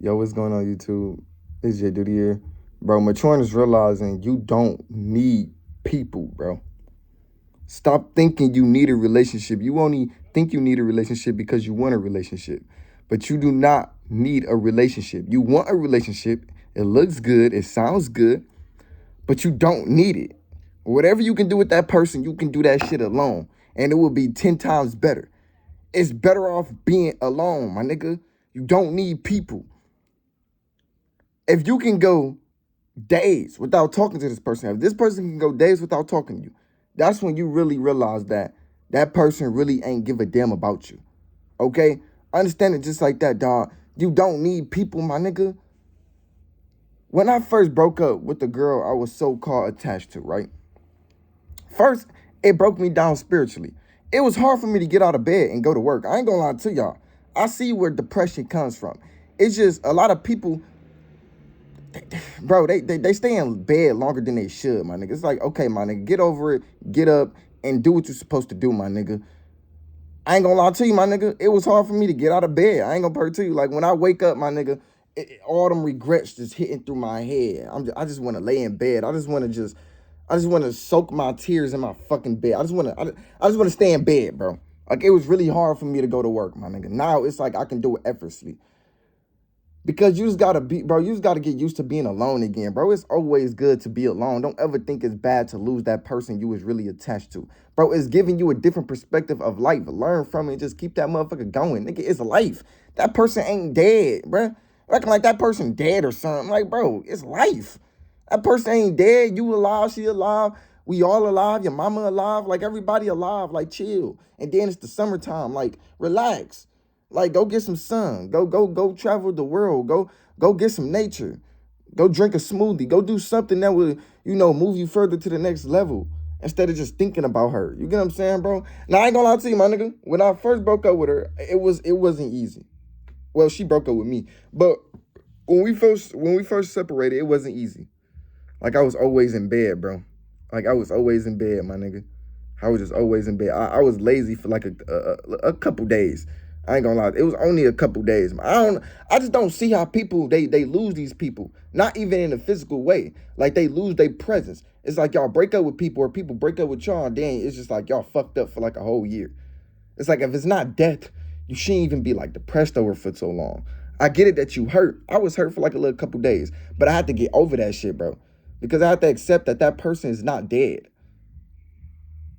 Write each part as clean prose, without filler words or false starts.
Yo, what's going on YouTube? It's Jayyduty here. Bro, maturing is realizing you don't need people, bro. Stop thinking you need a relationship. You only think you need a relationship because you want a relationship. But you do not need a relationship. You want a relationship. It looks good. It sounds good. But you don't need it. Whatever you can do with that person, you can do that shit alone. And it will be 10 times better. It's better off being alone, my nigga. You don't need people. If you can go days without talking to this person, if this person can go days without talking to you, that's when you really realize that that person really ain't give a damn about you. Okay? Understand it just like that, dog. You don't need people, my nigga. When I first broke up with the girl I was so-called attached to, right? First, it broke me down spiritually. It was hard for me to get out of bed and go to work. I ain't gonna lie to y'all. I see where depression comes from. It's just a lot of people, bro, they stay in bed longer than they should, my nigga. It's like, okay, my nigga, get over it, get up, and do what you're supposed to do, my nigga. I ain't gonna lie to you, my nigga. It was hard for me to get out of bed. I ain't gonna purr to you. Like, when I wake up, my nigga, all them regrets just hitting through my head. I just want to lay in bed. I just want to soak my tears in my fucking bed. I just want to stay in bed, bro. Like, it was really hard for me to go to work, my nigga. Now it's like I can do it effortlessly. Because you just gotta get used to being alone again, bro. It's always good to be alone. Don't ever think it's bad to lose that person you was really attached to. Bro, it's giving you a different perspective of life. Learn from it and just keep that motherfucker going. Nigga, it's life. That person ain't dead, bro. Acting like that person dead or something. Like, bro, it's life. That person ain't dead. You alive, she alive. We all alive. Your mama alive. Like, everybody alive. Like, chill. And then it's the summertime. Like, relax. Like, go get some sun. Go travel the world. Go get some nature. Go drink a smoothie. Go do something that will, move you further to the next level instead of just thinking about her. You get what I'm saying, bro? Now, I ain't gonna lie to you, my nigga. When I first broke up with her, it wasn't easy. Well, she broke up with me. But when we first separated, it wasn't easy. Like, I was always in bed, bro. Like, I was always in bed, my nigga. I was just always in bed. I was lazy for like a couple days. I ain't gonna lie. It was only a couple days. I just don't see how people, they lose these people. Not even in a physical way. Like, they lose their presence. It's like y'all break up with people or people break up with y'all, and then it's just like y'all fucked up for like a whole year. It's like, if it's not death, you shouldn't even be like depressed over for so long. I get it that you hurt. I was hurt for like a little couple days, but I had to get over that shit, bro. Because I had to accept that that person is not dead.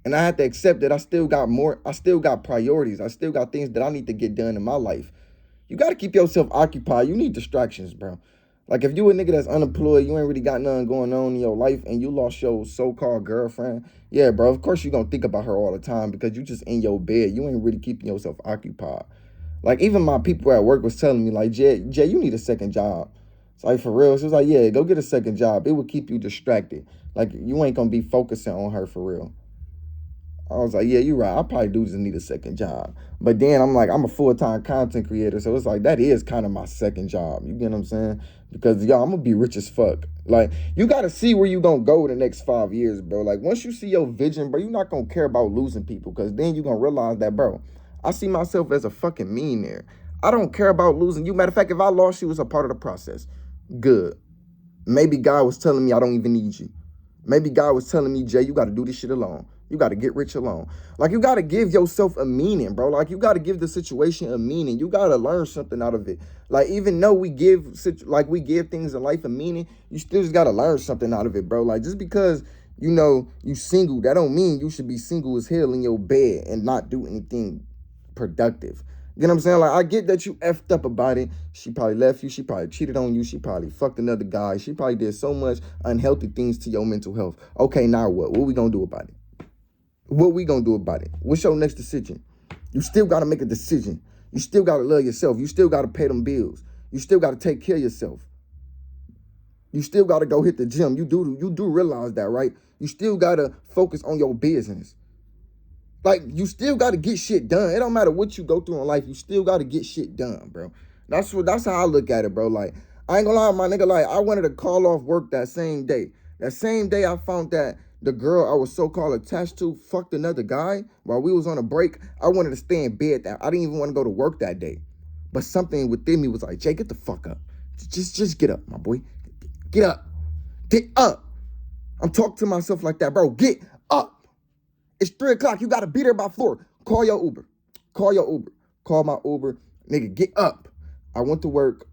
And I had to accept that I still got priorities. I still got things that I need to get done in my life. You got to keep yourself occupied. You need distractions, bro. Like, if you a nigga that's unemployed, you ain't really got nothing going on in your life, and you lost your so-called girlfriend, yeah, bro, of course you're going to think about her all the time because you just in your bed. You ain't really keeping yourself occupied. Like, even my people at work was telling me, like, Jay, you need a second job. It's like, for real. She was like, yeah, go get a second job. It will keep you distracted. Like, you ain't going to be focusing on her for real. I was like, yeah, you're right. I probably do just need a second job. But then I'm like, I'm a full-time content creator. So it's like, that is kind of my second job. You get what I'm saying? Because, y'all, I'm going to be rich as fuck. Like, you got to see where you going to go the next 5 years, bro. Like, once you see your vision, bro, you're not going to care about losing people. Because then you're going to realize that, bro, I see myself as a fucking millionaire. I don't care about losing you. Matter of fact, if I lost you, it's a part of the process. Good. Maybe God was telling me I don't even need you. Maybe God was telling me, Jay, you got to do this shit alone. You got to get rich alone. Like, you got to give yourself a meaning, bro. Like, you got to give the situation a meaning. You got to learn something out of it. Like, even though we give things in life a meaning, you still just got to learn something out of it, bro. Like, just because, you single, that don't mean you should be single as hell in your bed and not do anything productive. You know what I'm saying? Like, I get that you effed up about it. She probably left you. She probably cheated on you. She probably fucked another guy. She probably did so much unhealthy things to your mental health. Okay, now what? What we gonna do about it? What we gonna do about it? What's your next decision? You still gotta make a decision. You still gotta love yourself. You still gotta pay them bills. You still gotta take care of yourself. You still gotta go hit the gym. You do realize that, right? You still gotta focus on your business. Like, you still got to get shit done. It don't matter what you go through in life. You still got to get shit done, bro. That's how I look at it, bro. Like, I ain't gonna lie, my nigga. Like, I wanted to call off work that same day. That same day I found that the girl I was so-called attached to fucked another guy while we was on a break. I wanted to stay in bed. I didn't even want to go to work that day. But something within me was like, Jay, get the fuck up. Just get up, my boy. Get up. Get up. I'm talking to myself like that, bro. Get up. It's 3 o'clock. You got to be there by 4. Call your Uber. Call your Uber. Call my Uber. Nigga, get up. I went to work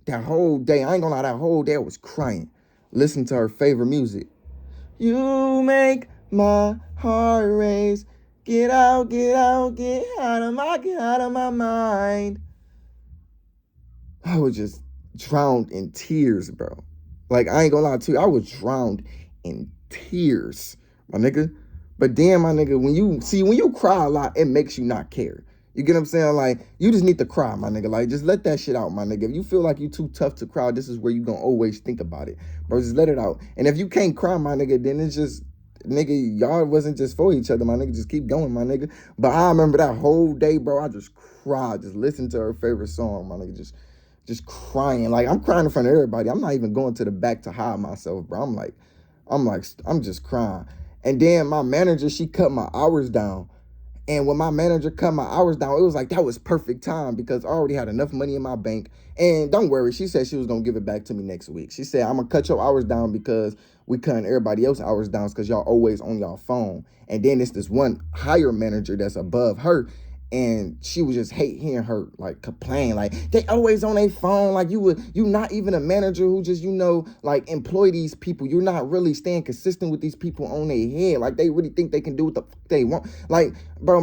that whole day. I ain't gonna lie, that whole day I was crying. Listen to her favorite music. You make my heart race. Get out, get out, get out of my mind. I was just drowned in tears, bro. Like, I ain't gonna lie to you, I was drowned in tears, my nigga. But damn, my nigga, when you cry a lot, it makes you not care. You get what I'm saying? Like, you just need to cry, my nigga. Like, just let that shit out, my nigga. If you feel like you too tough to cry, this is where you gonna always think about it. Bro, just let it out. And if you can't cry, my nigga, then it's just, nigga, y'all wasn't just for each other, my nigga. Just keep going, my nigga. But I remember that whole day, bro, I just cried. Just listened to her favorite song, my nigga. Just crying. Like, I'm crying in front of everybody. I'm not even going to the back to hide myself, bro. I'm just crying. And then my manager, she cut my hours down. And when my manager cut my hours down, it was like, that was perfect time because I already had enough money in my bank. And don't worry, she said she was going to give it back to me next week. She said, I'm going to cut your hours down because we cutting everybody else's hours down because y'all always on y'all phone. And then it's this one higher manager that's above her. And she was just hearing her like complain, like they always on their phone. Like you not even a manager who just, like employ these people. You're not really staying consistent with these people on their head. Like they really think they can do what the fuck they want. Like, bro,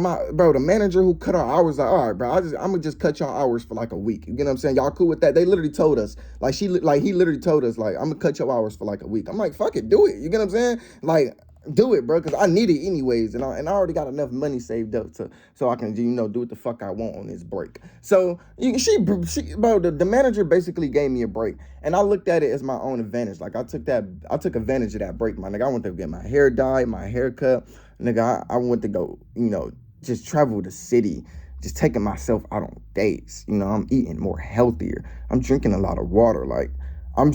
the manager who cut our hours, like, all right, bro, I'm gonna just cut y'all hours for like a week. You get what I'm saying? Y'all cool with that? They literally told us, he literally told us, like, I'm gonna cut your hours for like a week. I'm like, fuck it, do it. You get what I'm saying? Like, do it, bro, because I need it anyways, and I already got enough money saved up so I can do what the fuck I want on this break. So the manager basically gave me a break, and I looked at it as my own advantage. Like I took advantage of that break, my nigga. I went to get my hair dyed, my hair cut, nigga. I went to go, just travel the city, just taking myself out on dates. I'm eating more healthier. I'm drinking a lot of water. Like I'm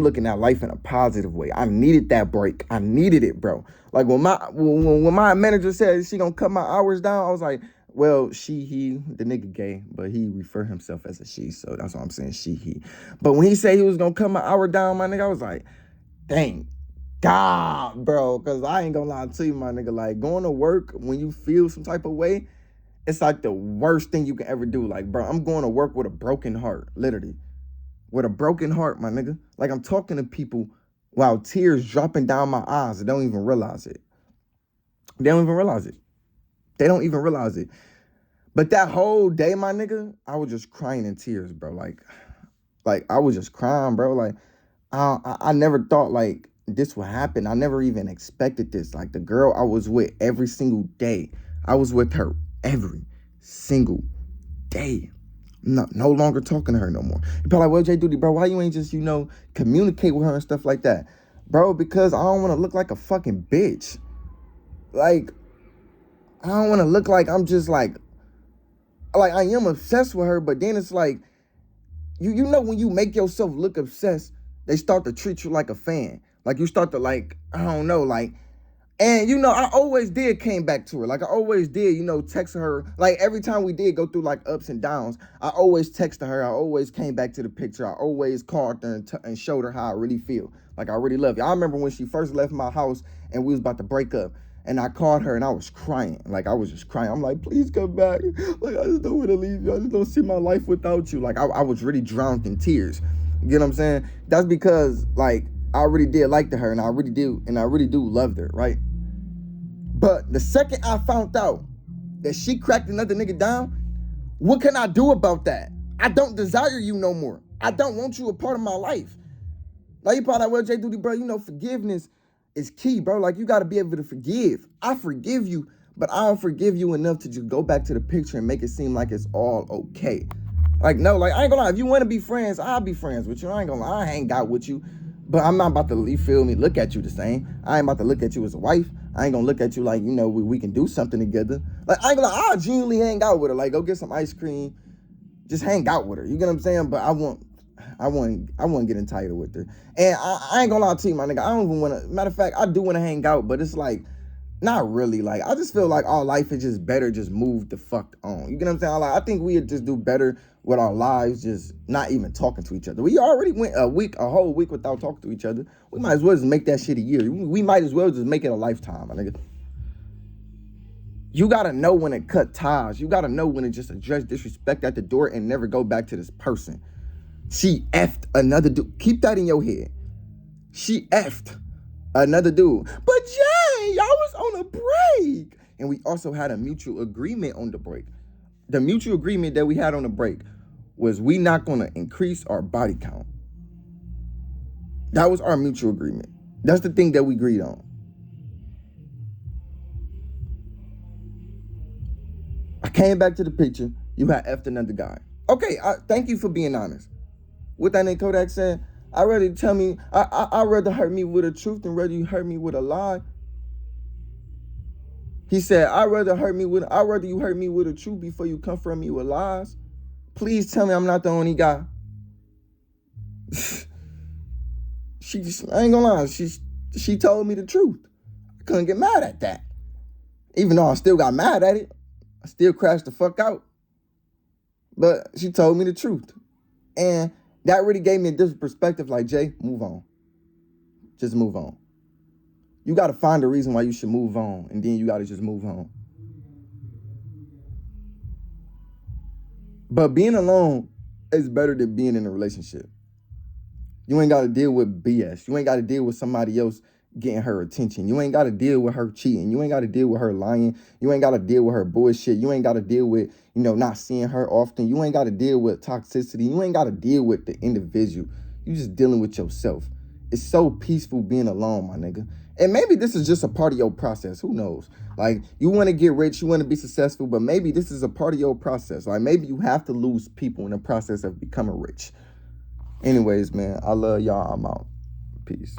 looking at life in a positive way. I needed that break. I needed it, bro. Like when my manager said she gonna cut my hours down, I was like, well, the nigga gay, but he refer himself as a she, so that's what I'm saying, he. But when he said he was gonna cut my hour down, my nigga, I was like, thank God, bro, because I ain't gonna lie to you, my nigga, like going to work when you feel some type of way, it's like the worst thing you can ever do. Like, bro, I'm going to work with a broken heart, literally. With a broken heart, my nigga. Like, I'm talking to people while tears dropping down my eyes. They don't even realize it. They don't even realize it. But that whole day, my nigga, I was just crying in tears, bro. Like I was just crying, bro. Like, I never thought, like, this would happen. I never even expected this. Like, the girl I was with every single day, I was with her every single day. No longer talking to her no more. You're probably like, well, Jayyduty, bro, why you ain't just, communicate with her and stuff like that? Bro, because I don't want to look like a fucking bitch. Like, I don't want to look like I'm just like I am obsessed with her, but then it's like, when you make yourself look obsessed, they start to treat you like a fan. Like, you start to, like, I don't know, like, and, I always did came back to her. Like, I always did, text her. Like, every time we did go through, like, ups and downs, I always texted her. I always came back to the picture. I always called her and showed her how I really feel. Like, I really love you. I remember when she first left my house and we was about to break up. And I called her and I was crying. Like, I was just crying. I'm like, please come back. Like, I just don't want to leave you. I just don't see my life without you. Like, I was really drowned in tears. You get what I'm saying? That's because, like, I really did like her, and I really do love her, right? But the second I found out that she cracked another nigga down, what can I do about that? I don't desire you no more. I don't want you a part of my life. Like, you probably like, well, Jayyduty, bro, forgiveness is key, bro. Like, you got to be able to forgive. I forgive you, but I don't forgive you enough to just go back to the picture and make it seem like it's all okay. Like, no, like, I ain't gonna lie. If you want to be friends, I'll be friends with you. I ain't gonna lie. I hang out with you. But I'm not about to, look at you the same. I ain't about to look at you as a wife. I ain't gonna look at you like, we can do something together. Like, I ain't gonna lie, I'll genuinely hang out with her. Like, go get some ice cream. Just hang out with her. You get what I'm saying? But I won't get entitled with her. And I ain't gonna lie to you, my nigga. I don't even want to, matter of fact, I do want to hang out, but it's like, not really. Like, I just feel like our life is just better just move the fuck on. You get what I'm saying? Like, I think we'd just do better with our lives just not even talking to each other. We already went a whole week without talking to each other. We might as well just make that shit a year. We might as well just make it a lifetime, my nigga. You gotta know when to cut ties. You gotta know when to just address disrespect at the door and never go back to this person. She effed another dude. Keep that in your head. She effed another dude. But Jay, y'all was on a break. And we also had a mutual agreement on the break. The mutual agreement that we had on the break was we not gonna increase our body count. That was our mutual agreement. That's the thing that we agreed on. I came back to the picture. You had effed another guy. Okay, thank you for being honest. What that nigga Kodak said, I'd rather hurt me with the truth than rather you hurt me with a lie. He said, I'd rather you hurt me with the truth before you confront me with lies. Please tell me I'm not the only guy. I ain't gonna lie, she told me the truth. I couldn't get mad at that. Even though I still got mad at it, I still crashed the fuck out. But she told me the truth. And that really gave me a different perspective, like, Jay, move on. Just move on. You got to find a reason why you should move on, and then you got to just move on. But being alone is better than being in a relationship. You ain't got to deal with BS. You ain't got to deal with somebody else getting her attention. You ain't got to deal with her cheating. You ain't got to deal with her lying. You ain't got to deal with her bullshit. You ain't got to deal with, not seeing her often. You ain't got to deal with toxicity. You ain't got to deal with the individual. You just dealing with yourself. It's so peaceful being alone, my nigga. And maybe this is just a part of your process. Who knows? Like, you want to get rich, you want to be successful, but maybe this is a part of your process. Like, maybe you have to lose people in the process of becoming rich. Anyways, man, I love y'all. I'm out. Peace.